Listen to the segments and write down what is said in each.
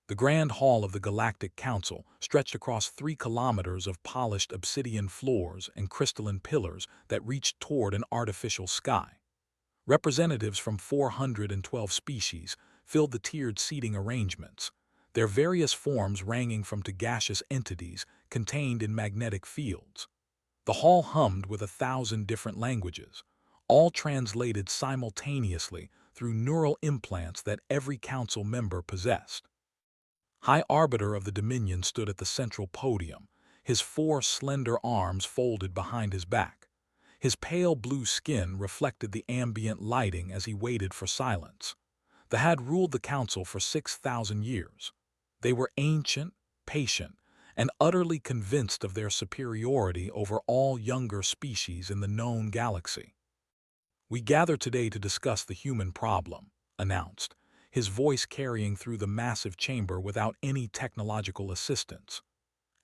The Grand Hall of the Galactic Council stretched across 3 kilometers of polished obsidian floors and crystalline pillars that reached toward an artificial sky. Representatives from 412 species filled the tiered seating arrangements, their various forms ranging from to gaseous entities contained in magnetic fields. The hall hummed with 1,000 different languages, all translated simultaneously through neural implants that every council member possessed. High Arbiter of the Dominion stood at the central podium, his 4 slender arms folded behind his back. His pale blue skin reflected the ambient lighting as he waited for silence. The had ruled the council for 6,000 years. They were ancient, patient, and utterly convinced of their superiority over all younger species in the known galaxy. "We gather today to discuss the human problem," announced, his voice carrying through the massive chamber without any technological assistance.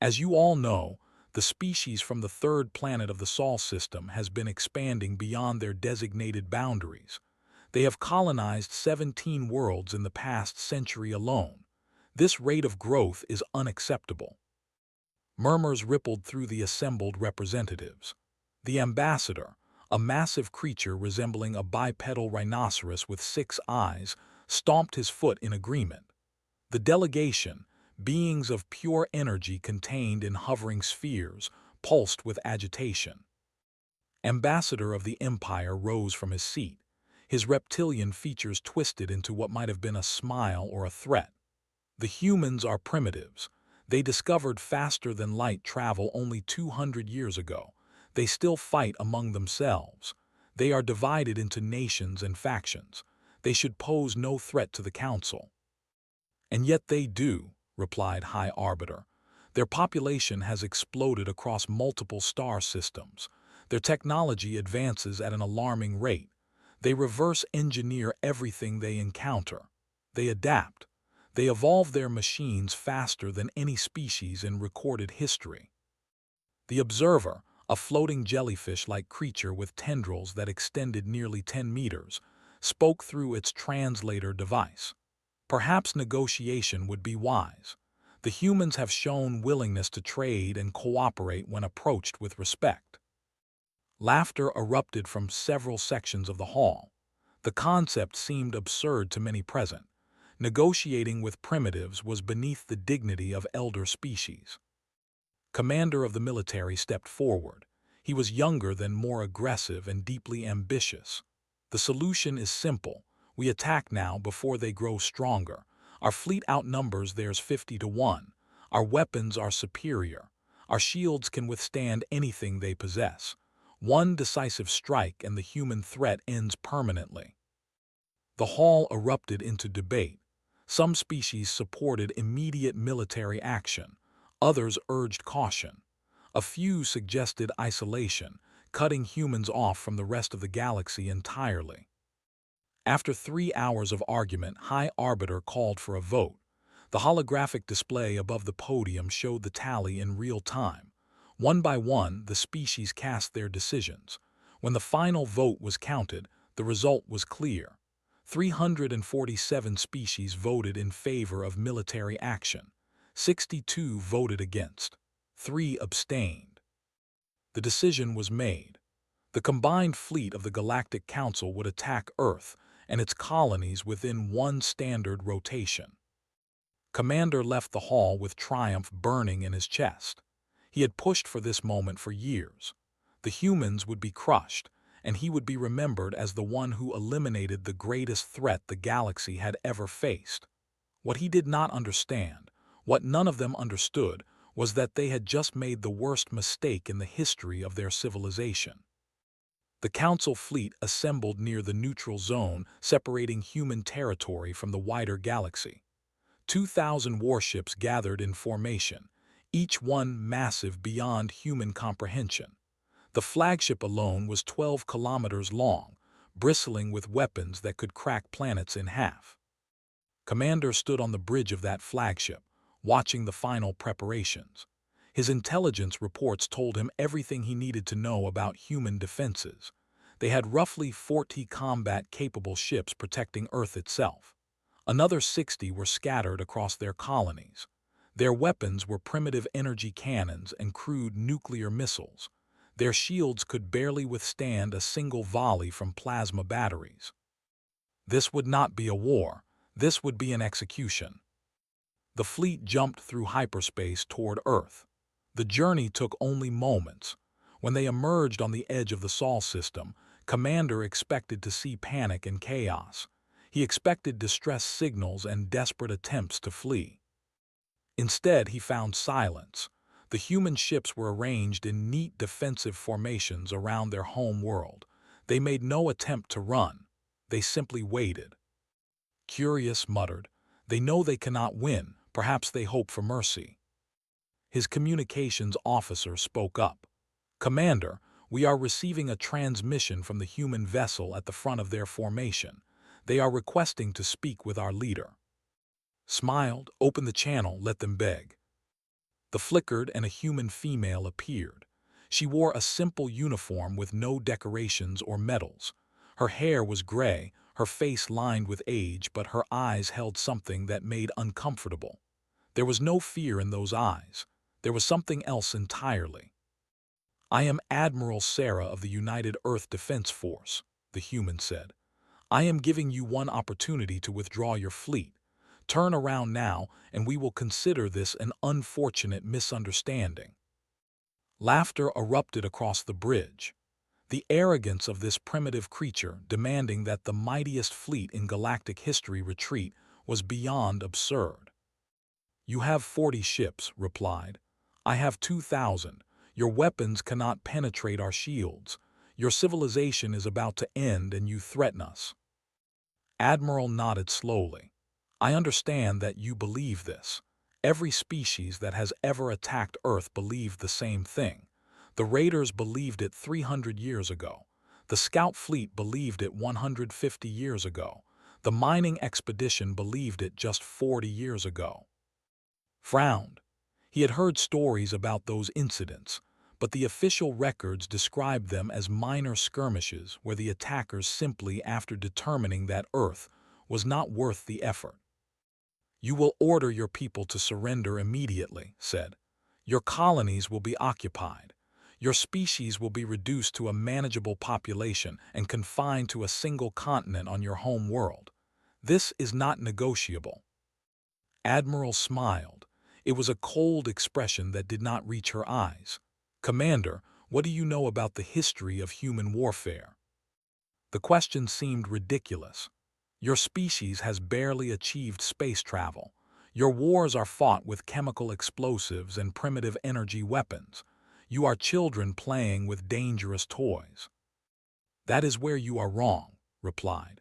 "As you all know, the species from the third planet of the Sol system has been expanding beyond their designated boundaries. They have colonized 17 worlds in the past century alone. This rate of growth is unacceptable." Murmurs rippled through the assembled representatives. The ambassador, a massive creature resembling a bipedal rhinoceros with 6 eyes, stomped his foot in agreement. The delegation, beings of pure energy contained in hovering spheres, pulsed with agitation. Ambassador of the Empire rose from his seat, his reptilian features twisted into what might have been a smile or a threat. "The humans are primitives. They discovered faster-than-light travel only 200 years ago. They still fight among themselves. They are divided into nations and factions. They should pose no threat to the Council." "And yet they do," replied High Arbiter. "Their population has exploded across multiple star systems. Their technology advances at an alarming rate. They reverse engineer everything they encounter. They adapt. They evolve their machines faster than any species in recorded history." The observer, a floating jellyfish-like creature with tendrils that extended nearly 10 meters, spoke through its translator device. "Perhaps negotiation would be wise. The humans have shown willingness to trade and cooperate when approached with respect." Laughter erupted from several sections of the hall. The concept seemed absurd to many present. Negotiating with primitives was beneath the dignity of elder species. Commander of the military stepped forward. He was younger than more aggressive and deeply ambitious. "The solution is simple. We attack now before they grow stronger. Our fleet outnumbers theirs 50 to 1. Our weapons are superior. Our shields can withstand anything they possess. One decisive strike and the human threat ends permanently." The hall erupted into debate. Some species supported immediate military action. Others urged caution. A few suggested isolation, cutting humans off from the rest of the galaxy entirely. After 3 hours of argument, High Arbiter called for a vote. The holographic display above the podium showed the tally in real time. One by one, the species cast their decisions. When the final vote was counted, the result was clear. 347 species voted in favor of military action. 62 voted against. 3 abstained. The decision was made. The combined fleet of the Galactic Council would attack Earth and its colonies within one standard rotation. Commander left the hall with triumph burning in his chest. He had pushed for this moment for years. The humans would be crushed, and he would be remembered as the one who eliminated the greatest threat the galaxy had ever faced. What he did not understand, what none of them understood, was that they had just made the worst mistake in the history of their civilization. The Council fleet assembled near the neutral zone separating human territory from the wider galaxy. 2,000 warships gathered in formation, each one massive beyond human comprehension. The flagship alone was 12 kilometers long, bristling with weapons that could crack planets in half. Commander stood on the bridge of that flagship, watching the final preparations. His intelligence reports told him everything he needed to know about human defenses. They had roughly 40 combat-capable ships protecting Earth itself. Another 60 were scattered across their colonies. Their weapons were primitive energy cannons and crude nuclear missiles. Their shields could barely withstand a single volley from plasma batteries. This would not be a war. This would be an execution. The fleet jumped through hyperspace toward Earth. The journey took only moments. When they emerged on the edge of the Sol system, Commander expected to see panic and chaos. He expected distress signals and desperate attempts to flee. Instead, he found silence. The human ships were arranged in neat defensive formations around their home world. They made no attempt to run. They simply waited. Curious muttered, "They know they cannot win. Perhaps they hope for mercy." His communications officer spoke up. "Commander, we are receiving a transmission from the human vessel at the front of their formation. They are requesting to speak with our leader." Smiled, "Open the channel, let them beg." The flickered and a human female appeared. She wore a simple uniform with no decorations or medals. Her hair was gray, her face lined with age, but her eyes held something that made uncomfortable. There was no fear in those eyes. There was something else entirely. "I am Admiral Sarah of the United Earth Defense Force," the human said. "I am giving you one opportunity to withdraw your fleet. Turn around now, and we will consider this an unfortunate misunderstanding." Laughter erupted across the bridge. The arrogance of this primitive creature demanding that the mightiest fleet in galactic history retreat was beyond absurd. "You have 40 ships," replied. "I have 2,000. Your weapons cannot penetrate our shields. Your civilization is about to end and you threaten us." Admiral nodded slowly. "I understand that you believe this. Every species that has ever attacked Earth believed the same thing. The Raiders believed it 300 years ago. The Scout Fleet believed it 150 years ago. The mining expedition believed it just 40 years ago." Frowned. He had heard stories about those incidents, but the official records described them as minor skirmishes where the attackers simply after determining that Earth was not worth the effort. "You will order your people to surrender immediately," said. "Your colonies will be occupied. Your species will be reduced to a manageable population and confined to a single continent on your home world. This is not negotiable." Admiral smiled. It was a cold expression that did not reach her eyes. "Commander, what do you know about the history of human warfare?" The question seemed ridiculous. "Your species has barely achieved space travel. Your wars are fought with chemical explosives and primitive energy weapons. You are children playing with dangerous toys." "That is where you are wrong," replied.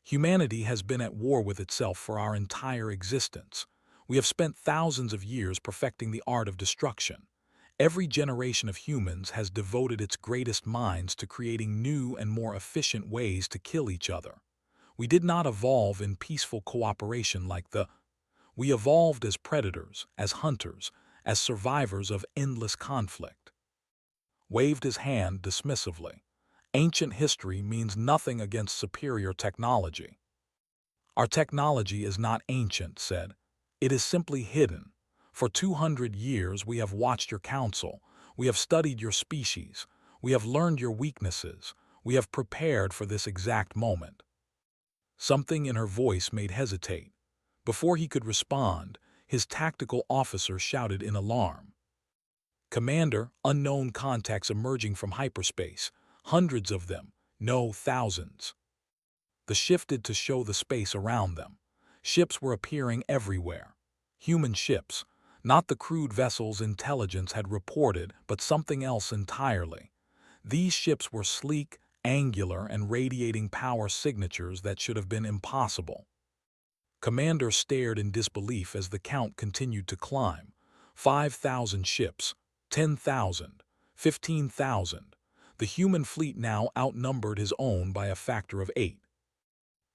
"Humanity has been at war with itself for our entire existence. We have spent thousands of years perfecting the art of destruction. Every generation of humans has devoted its greatest minds to creating new and more efficient ways to kill each other. We did not evolve in peaceful cooperation we evolved as predators, as hunters, as survivors of endless conflict." Waved his hand dismissively. "Ancient history means nothing against superior technology." "Our technology is not ancient," said. "It is simply hidden. For 200 years we have watched your council. We have studied your species. We have learned your weaknesses. We have prepared for this exact moment." Something in her voice made hesitate. Before he could respond, his tactical officer shouted in alarm. "Commander, unknown contacts emerging from hyperspace. Hundreds of them. No, thousands." They shifted to show the space around them. Ships were appearing everywhere. Human ships. Not the crude vessels intelligence had reported, but something else entirely. These ships were sleek, angular, and radiating power signatures that should have been impossible. Commander stared in disbelief as the count continued to climb. 5,000 ships, 10,000, 15,000. The human fleet now outnumbered his own by a factor of 8.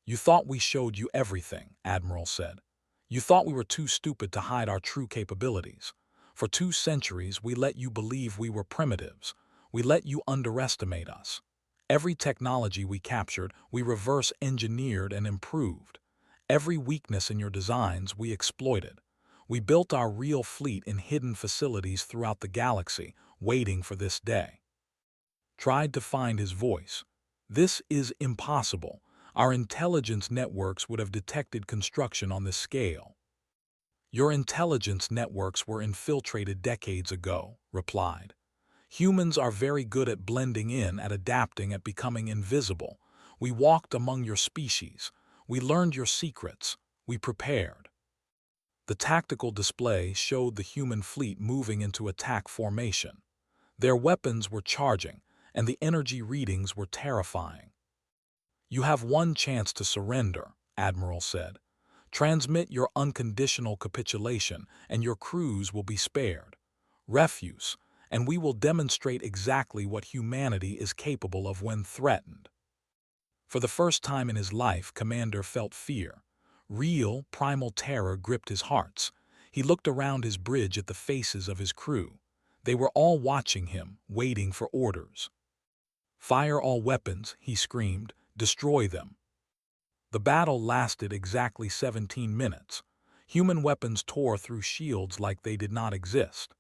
"You thought we showed you everything," Admiral said. "You thought we were too stupid to hide our true capabilities. For 2 centuries we let you believe we were primitives. We let you underestimate us. Every technology we captured, we reverse-engineered and improved. Every weakness in your designs we exploited. We built our real fleet in hidden facilities throughout the galaxy, waiting for this day. Tried to find his voice. This is impossible. Our intelligence networks would have detected construction on this scale. Your intelligence networks were infiltrated decades ago, replied. Humans are very good at blending in, at adapting, at becoming invisible. We walked among your species. We learned your secrets. We prepared. The tactical display showed the human fleet moving into attack formation. Their weapons were charging, and the energy readings were terrifying. You have one chance to surrender, Admiral said. Transmit your unconditional capitulation, and your crews will be spared. Refuse, and we will demonstrate exactly what humanity is capable of when threatened. For the first time in his life, Commander felt fear. Real, primal terror gripped his hearts. He looked around his bridge at the faces of his crew. They were all watching him, waiting for orders. Fire all weapons, he screamed. Destroy them. The battle lasted exactly 17 minutes. Human weapons tore through shields like they did not exist.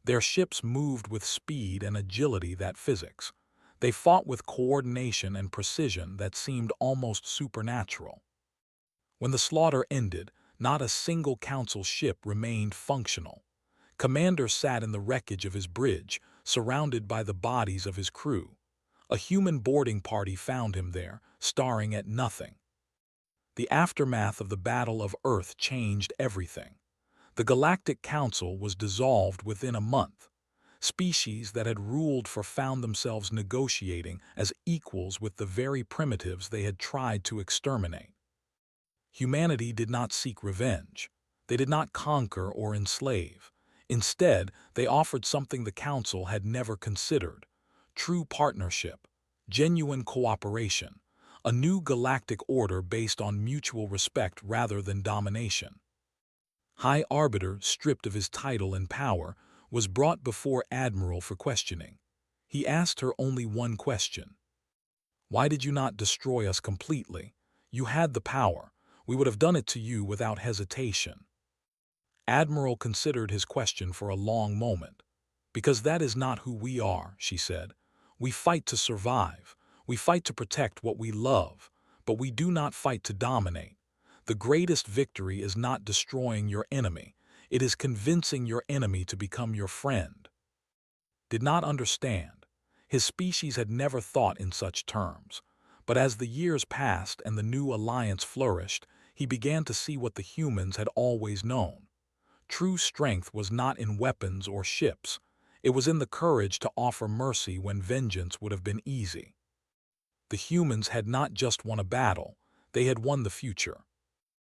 Their ships moved with speed and agility that physics. They fought with coordination and precision that seemed almost supernatural. When the slaughter ended, not a single council ship remained functional. Commander sat in the wreckage of his bridge, surrounded by the bodies of his crew. A human boarding party found him there, staring at nothing. The aftermath of the Battle of Earth changed everything. The Galactic Council was dissolved within a month. Species that had ruled found themselves negotiating as equals with the very primitives they had tried to exterminate. Humanity did not seek revenge. They did not conquer or enslave. Instead, they offered something the Council had never considered: true partnership, genuine cooperation, a new galactic order based on mutual respect rather than domination. High Arbiter, stripped of his title and power, was brought before Admiral for questioning. He asked her only one question. Why did you not destroy us completely? You had the power. We would have done it to you without hesitation. Admiral considered his question for a long moment. Because that is not who we are, she said. We fight to survive. We fight to protect what we love, but we do not fight to dominate. The greatest victory is not destroying your enemy. It is convincing your enemy to become your friend. Did not understand. His species had never thought in such terms. But as the years passed and the new alliance flourished, he began to see what the humans had always known. True strength was not in weapons or ships. It was in the courage to offer mercy when vengeance would have been easy. The humans had not just won a battle, they had won the future.